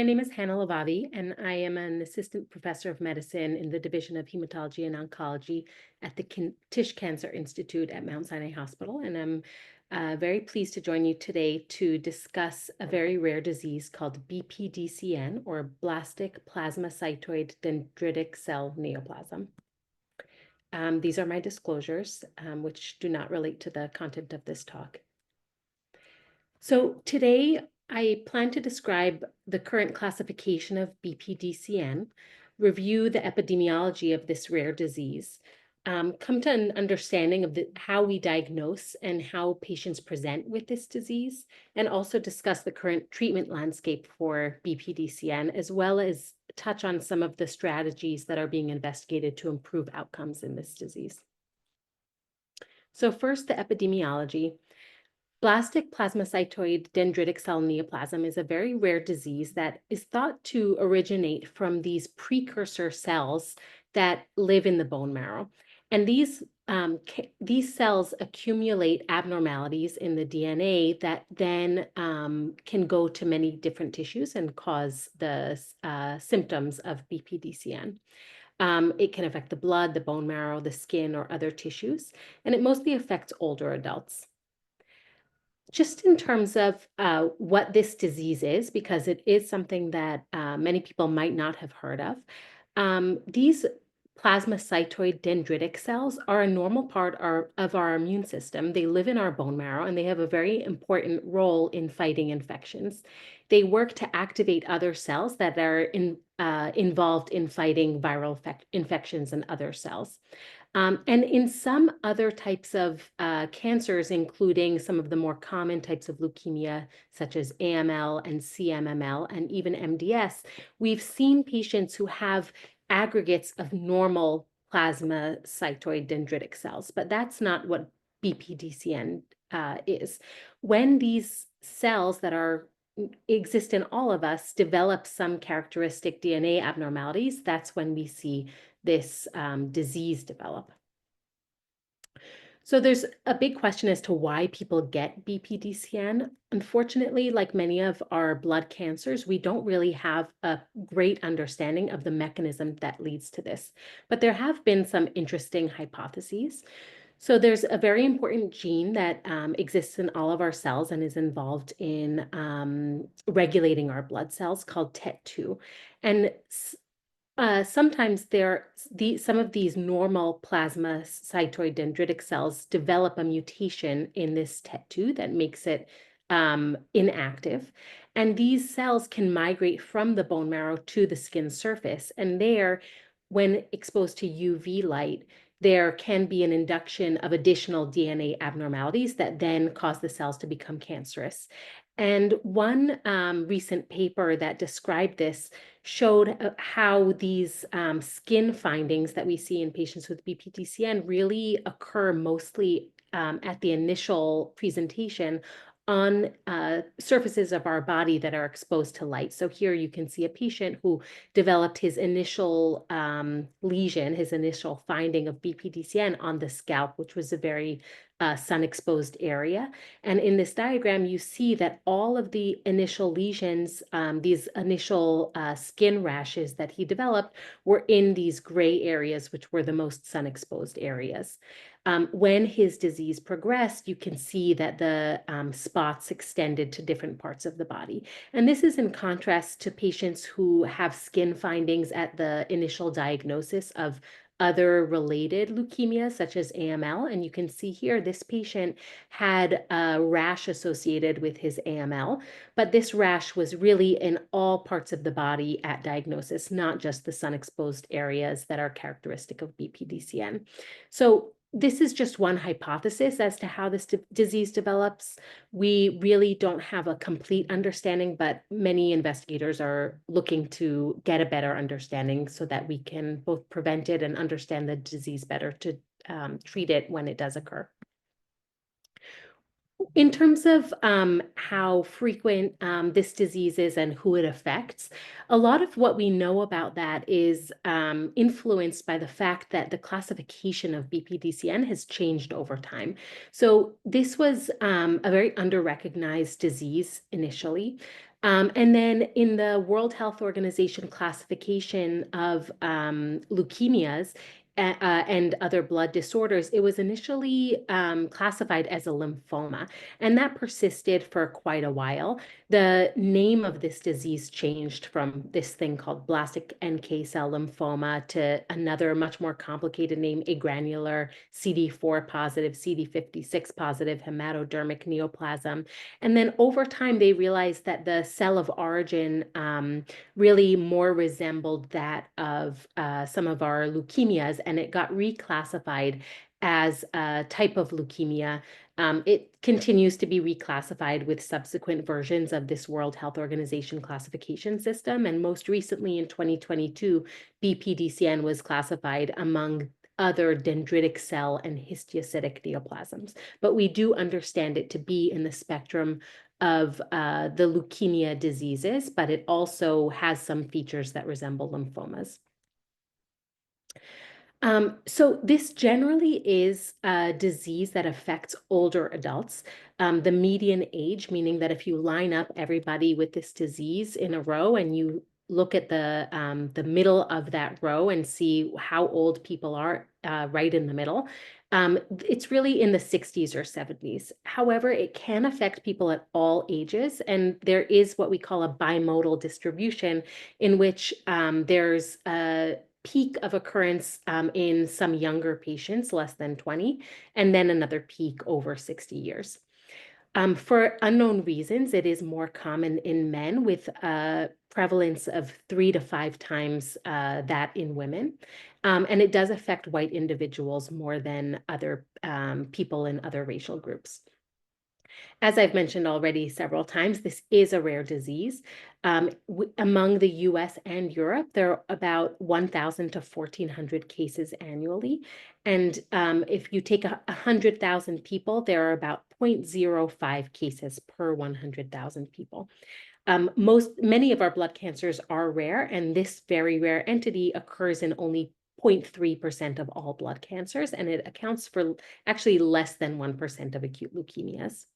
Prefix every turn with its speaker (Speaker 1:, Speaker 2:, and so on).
Speaker 1: my name is Hannah Levavi, and I am an assistant professor of medicine in the Division of Hematology and Oncology at the Tisch Cancer Institute at Mount Sinai Hospital. And I'm very pleased to join you today to discuss a very rare disease called BPDCN, or Blastic Plasmacytoid Dendritic Cell Neoplasm. These are my disclosures, which do not relate to the content of this talk. So today I plan to describe the current classification of BPDCN, review the epidemiology of this rare disease, come to an understanding of how we diagnose and how patients present with this disease, and also discuss the current treatment landscape for BPDCN, as well as touch on some of the strategies that are being investigated to improve outcomes in this disease. So first, the epidemiology. Blastic plasmacytoid dendritic cell neoplasm is a very rare disease that is thought to originate from these precursor cells that live in the bone marrow. And these cells accumulate abnormalities in the DNA that then can go to many different tissues and cause the symptoms of BPDCN. It can affect the blood, the bone marrow, the skin, or other tissues, and it mostly affects older adults. Just in terms of what this disease is, because it is something that many people might not have heard of, these plasmacytoid dendritic cells are a normal part of our immune system. They live in our bone marrow, and they have a very important role in fighting infections. They work to activate other cells that are involved in fighting viral infections in other cells. And in some other types of cancers, including some of the more common types of leukemia, such as AML and CMML, and even MDS, we've seen patients who have aggregates of normal plasmacytoid dendritic cells, but that's not what BPDCN is. When these cells that exist in all of us develop some characteristic DNA abnormalities, that's when we see this disease develop. So there's a big question as to why people get BPDCN. Unfortunately, like many of our blood cancers, we don't really have a great understanding of the mechanism that leads to this. But there have been some interesting hypotheses. So there's a very important gene that exists in all of our cells and is involved in regulating our blood cells called TET2. And sometimes some of these normal plasmacytoid dendritic cells develop a mutation in this TET2 that makes it inactive. And these cells can migrate from the bone marrow to the skin surface. And there, when exposed to UV light, there can be an induction of additional DNA abnormalities that then cause the cells to become cancerous. And one recent paper that described this showed how these skin findings that we see in patients with BPDCN really occur mostly at the initial presentation on surfaces of our body that are exposed to light. So here you can see a patient who developed his initial lesion, his initial finding of BPDCN on the scalp, which was a very sun-exposed area. And in this diagram, you see that all of the initial lesions, these initial skin rashes that he developed, were in these gray areas, which were the most sun-exposed areas. When his disease progressed, you can see that the spots extended to different parts of the body. And this is in contrast to patients who have skin findings at the initial diagnosis of other related leukemias, such as AML. And you can see here, this patient had a rash associated with his AML, but this rash was really in all parts of the body at diagnosis, not just the sun-exposed areas that are characteristic of BPDCN. So this is just one hypothesis as to how this disease develops. We really don't have a complete understanding, but many investigators are looking to get a better understanding so that we can both prevent it and understand the disease better to treat it when it does occur. In terms of how frequent this disease is and who it affects, a lot of what we know about that is influenced by the fact that the classification of BPDCN has changed over time. So this was a very under-recognized disease initially. And then in the World Health Organization classification of leukemias and other blood disorders, it was initially classified as a lymphoma, and that persisted for quite a while. The name of this disease changed from this thing called blastic NK cell lymphoma to another much more complicated name, agranular CD4 positive, CD56 positive hematodermic neoplasm. And then over time, they realized that the cell of origin really more resembled that of some of our leukemias, and it got reclassified as a type of leukemia. It continues to be reclassified with subsequent versions of this World Health Organization classification system. And most recently in 2022, BPDCN was classified among other dendritic cell and histiocytic neoplasms. But we do understand it to be in the spectrum of the leukemia diseases, but it also has some features that resemble lymphomas. So this generally is a disease that affects older adults. The median age, meaning that if you line up everybody with this disease in a row and you look at the middle of that row and see how old people are right in the middle, it's really in the 60s or 70s. However, it can affect people at all ages, and there is what we call a bimodal distribution in which there's a peak of occurrence in some younger patients, less than 20, and then another peak over 60 years. For unknown reasons, it is more common in men with a prevalence of 3 to 5 times that in women. And it does affect white individuals more than other people in other racial groups. As I've mentioned already several times, this is a rare disease. Among the US and Europe, there are about 1,000 to 1,400 cases annually. And if you take 100,000 people, there are about 0.05 cases per 100,000 people. Many of our blood cancers are rare, and this very rare entity occurs in only 0.3% of all blood cancers, and it accounts for actually less than 1% of acute leukemias.